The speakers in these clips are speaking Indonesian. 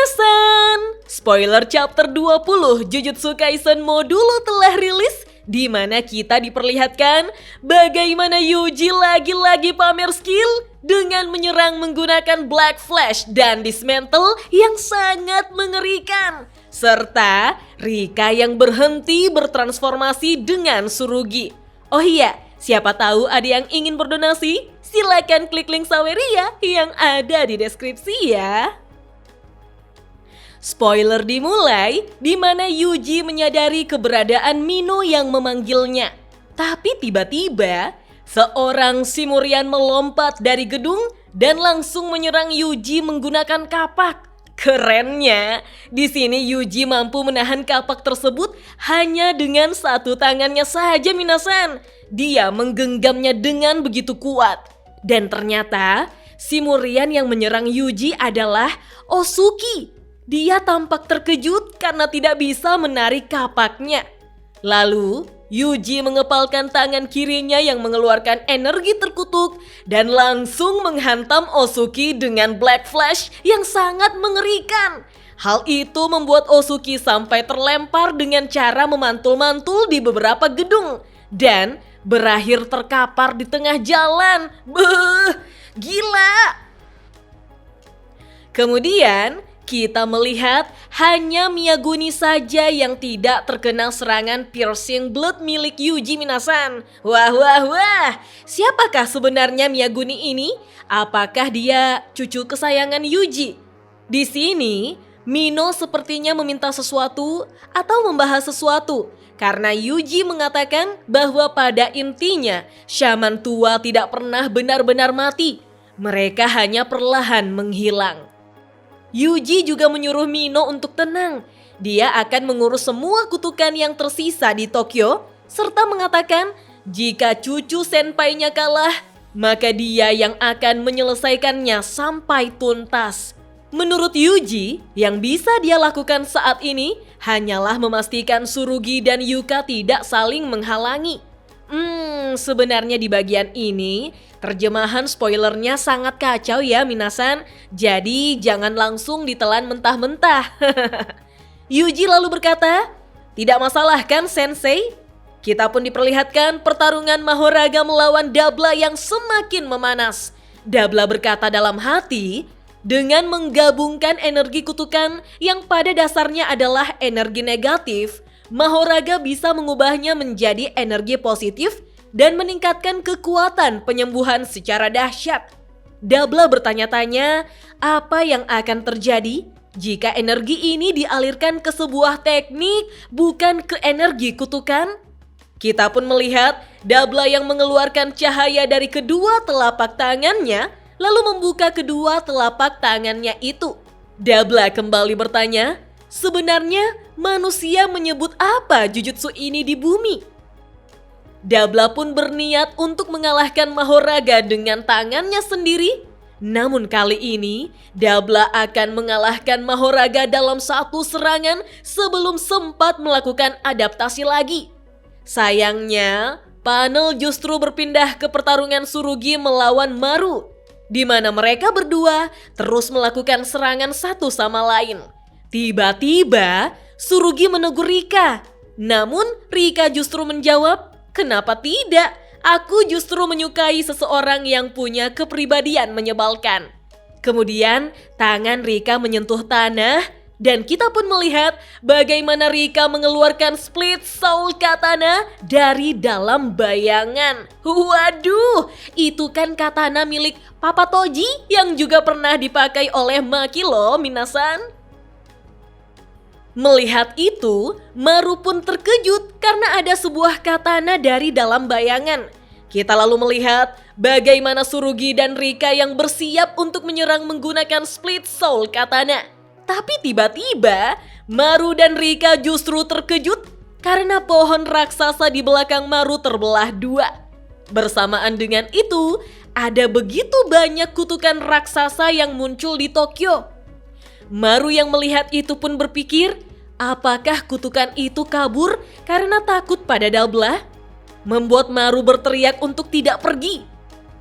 Minasan! Spoiler chapter 20 Jujutsu Kaisen Modulo telah rilis, di mana kita diperlihatkan bagaimana Yuji lagi-lagi pamer skill dengan menyerang menggunakan Black Flash dan Dismantle yang sangat mengerikan. Serta Rika yang berhenti bertransformasi dengan Tsurugi. Oh iya, siapa tahu ada yang ingin berdonasi? Silakan klik link Saweria yang ada di deskripsi ya. Spoiler dimulai di mana Yuji menyadari keberadaan Mino yang memanggilnya. Tapi tiba-tiba seorang Simurian melompat dari gedung dan langsung menyerang Yuji menggunakan kapak. Kerennya, di sini Yuji mampu menahan kapak tersebut hanya dengan satu tangannya saja, Minasan. Dia menggenggamnya dengan begitu kuat. Dan ternyata Simurian yang menyerang Yuji adalah Osuki. Dia tampak terkejut karena tidak bisa menarik kapaknya. Lalu, Yuji mengepalkan tangan kirinya yang mengeluarkan energi terkutuk dan langsung menghantam Osuki dengan Black Flash yang sangat mengerikan. Hal itu membuat Osuki sampai terlempar dengan cara memantul-mantul di beberapa gedung dan berakhir terkapar di tengah jalan. Beuh, gila! Kemudian kita melihat hanya Miyaguni saja yang tidak terkena serangan piercing blood milik Yuji, Minasan. Wah. Siapakah sebenarnya Miyaguni ini? Apakah dia cucu kesayangan Yuji? Di sini, Mino sepertinya meminta sesuatu atau membahas sesuatu. Karena Yuji mengatakan bahwa pada intinya, Shaman tua tidak pernah benar-benar mati. Mereka hanya perlahan menghilang. Yuji juga menyuruh Mino untuk tenang. Dia akan mengurus semua kutukan yang tersisa di Tokyo, serta mengatakan jika cucu senpainya kalah, maka dia yang akan menyelesaikannya sampai tuntas. Menurut Yuji, yang bisa dia lakukan saat ini hanyalah memastikan Tsurugi dan Yuka tidak saling menghalangi. Sebenarnya di bagian ini terjemahan spoilernya sangat kacau ya, Minasan. Jadi jangan langsung ditelan mentah-mentah. Yuji lalu berkata, "Tidak masalah kan, Sensei?" Kita pun diperlihatkan pertarungan Mahoraga melawan Dabla yang semakin memanas. Dabla berkata dalam hati, dengan menggabungkan energi kutukan yang pada dasarnya adalah energi negatif, Mahoraga bisa mengubahnya menjadi energi positif dan meningkatkan kekuatan penyembuhan secara dahsyat. Dabla bertanya-tanya apa yang akan terjadi jika energi ini dialirkan ke sebuah teknik bukan ke energi kutukan. Kita pun melihat Dabla yang mengeluarkan cahaya dari kedua telapak tangannya lalu membuka kedua telapak tangannya itu. Dabla kembali bertanya, sebenarnya manusia menyebut apa jujutsu ini di bumi? Dabla pun berniat untuk mengalahkan Mahoraga dengan tangannya sendiri. Namun kali ini, Dabla akan mengalahkan Mahoraga dalam satu serangan sebelum sempat melakukan adaptasi lagi. Sayangnya, panel justru berpindah ke pertarungan Tsurugi melawan Maru, di mana mereka berdua terus melakukan serangan satu sama lain. Tiba-tiba, Tsurugi menegur Rika. Namun, Rika justru menjawab, "Kenapa tidak? Aku justru menyukai seseorang yang punya kepribadian menyebalkan." Kemudian tangan Rika menyentuh tanah dan kita pun melihat bagaimana Rika mengeluarkan split soul katana dari dalam bayangan. Waduh, itu kan katana milik Papa Toji yang juga pernah dipakai oleh Maki loh, Minasan. Melihat itu, Maru pun terkejut karena ada sebuah katana dari dalam bayangan. Kita lalu melihat bagaimana Tsurugi dan Rika yang bersiap untuk menyerang menggunakan split soul katana. Tapi tiba-tiba, Maru dan Rika justru terkejut karena pohon raksasa di belakang Maru terbelah dua. Bersamaan dengan itu, ada begitu banyak kutukan raksasa yang muncul di Tokyo. Maru yang melihat itu pun berpikir, apakah kutukan itu kabur karena takut pada Dabla? Membuat Maru berteriak untuk tidak pergi.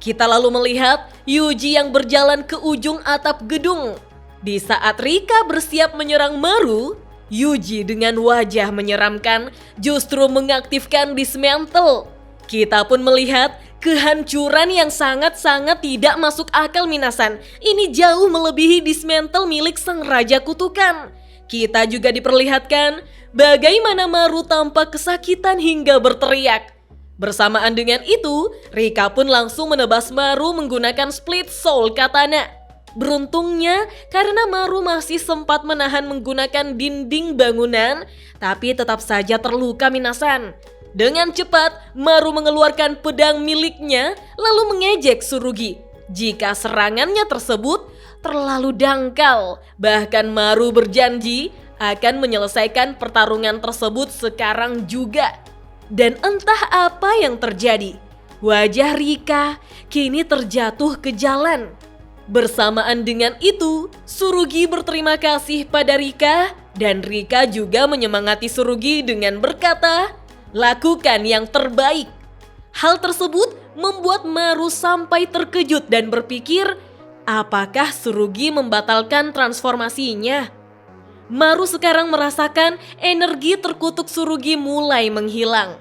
Kita lalu melihat Yuji yang berjalan ke ujung atap gedung. Di saat Rika bersiap menyerang Maru, Yuji dengan wajah menyeramkan justru mengaktifkan Dismantle. Kita pun melihat kehancuran yang sangat-sangat tidak masuk akal minasan. Ini jauh melebihi Dismantle milik sang Raja Kutukan. Kita juga diperlihatkan bagaimana Maru tampak kesakitan hingga berteriak. Bersamaan dengan itu, Rika pun langsung menebas Maru menggunakan Split Soul Katana. Beruntungnya, karena Maru masih sempat menahan menggunakan dinding bangunan, tapi tetap saja terluka minasan. Dengan cepat, Maru mengeluarkan pedang miliknya lalu mengejek Tsurugi. Jika serangannya tersebut terlalu dangkal, bahkan Maru berjanji akan menyelesaikan pertarungan tersebut sekarang juga. Dan entah apa yang terjadi, wajah Rika kini terjatuh ke jalan. Bersamaan dengan itu, Tsurugi berterima kasih pada Rika dan Rika juga menyemangati Tsurugi dengan berkata, "Lakukan yang terbaik." Hal tersebut membuat Maru sampai terkejut dan berpikir, apakah Tsurugi membatalkan transformasinya? Maru sekarang merasakan energi terkutuk Tsurugi mulai menghilang.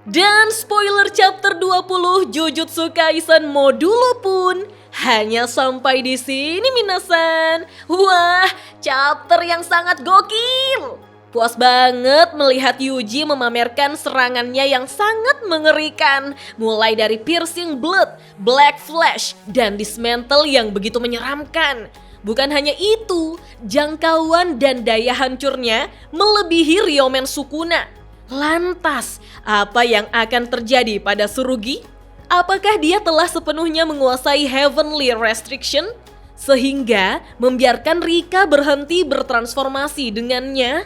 Dan spoiler chapter 20 Jujutsu Kaisen Modulo pun hanya sampai di sini minasan. Wah, chapter yang sangat gokil. Puas banget melihat Yuji memamerkan serangannya yang sangat mengerikan. Mulai dari Piercing Blood, Black Flash, dan Dismantle yang begitu menyeramkan. Bukan hanya itu, jangkauan dan daya hancurnya melebihi Ryomen Sukuna. Lantas, apa yang akan terjadi pada Tsurugi? Apakah dia telah sepenuhnya menguasai Heavenly Restriction? Sehingga membiarkan Rika berhenti bertransformasi dengannya?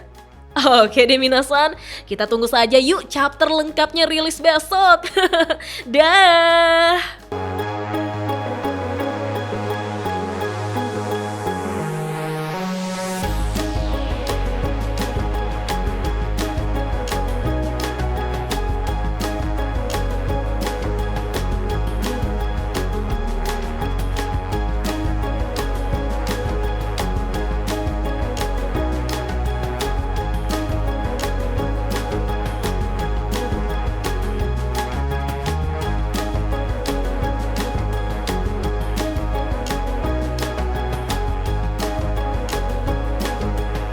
Oke deh minasan, kita tunggu saja yuk chapter lengkapnya rilis besok. Dah.